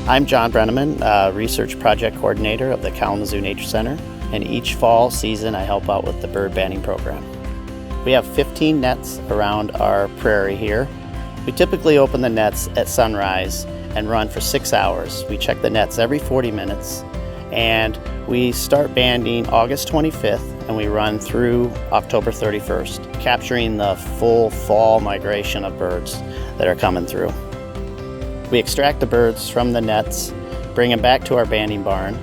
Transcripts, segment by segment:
I'm John Brenneman, Research Project Coordinator of the Kalamazoo Nature Center, and each fall season I help out with the bird banding program. We have 15 nets around our prairie here. We typically open the nets at sunrise and run for 6 hours. We check the nets every 40 minutes, and we start banding August 25th and we run through October 31st, capturing the full fall migration of birds that are coming through. We extract the birds from the nets, bring them back to our banding barn,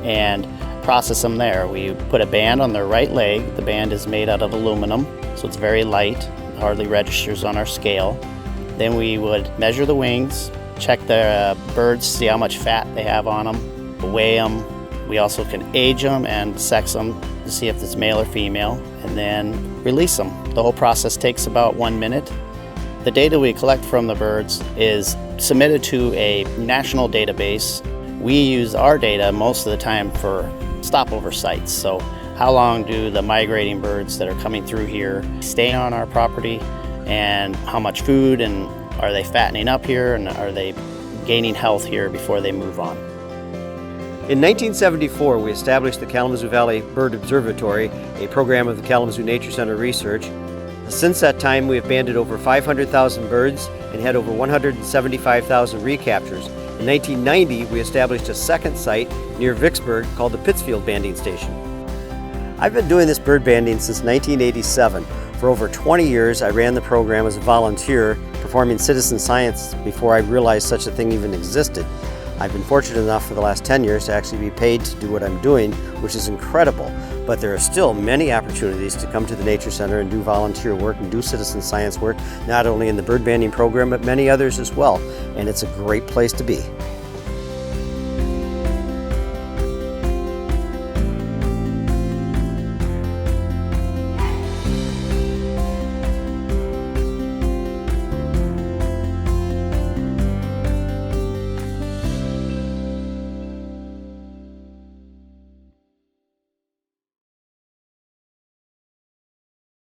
and process them there. We put a band on their right leg. The band is made out of aluminum, so it's very light, hardly registers on our scale. Then we would measure the wings, check the birds, see how much fat they have on them, weigh them. We also can age them and sex them to see if it's male or female, and then release them. The whole process takes about 1 minute. The data we collect from the birds is submitted to a national database. We use our data most of the time for stopover sites. So how long do the migrating birds that are coming through here stay on our property, and how much food, and are they fattening up here, and are they gaining health here before they move on? In 1974, we established the Kalamazoo Valley Bird Observatory, a program of the Kalamazoo Nature Center Research. Since that time, we have banded over 500,000 birds and had over 175,000 recaptures. In 1990, we established a second site near Vicksburg called the Pittsfield Banding Station. I've been doing this bird banding since 1987. For over 20 years, I ran the program as a volunteer, performing citizen science before I realized such a thing even existed. I've been fortunate enough for the last 10 years to actually be paid to do what I'm doing, which is incredible. But there are still many opportunities to come to the Nature Center and do volunteer work and do citizen science work, not only in the bird banding program, but many others as well. And it's a great place to be.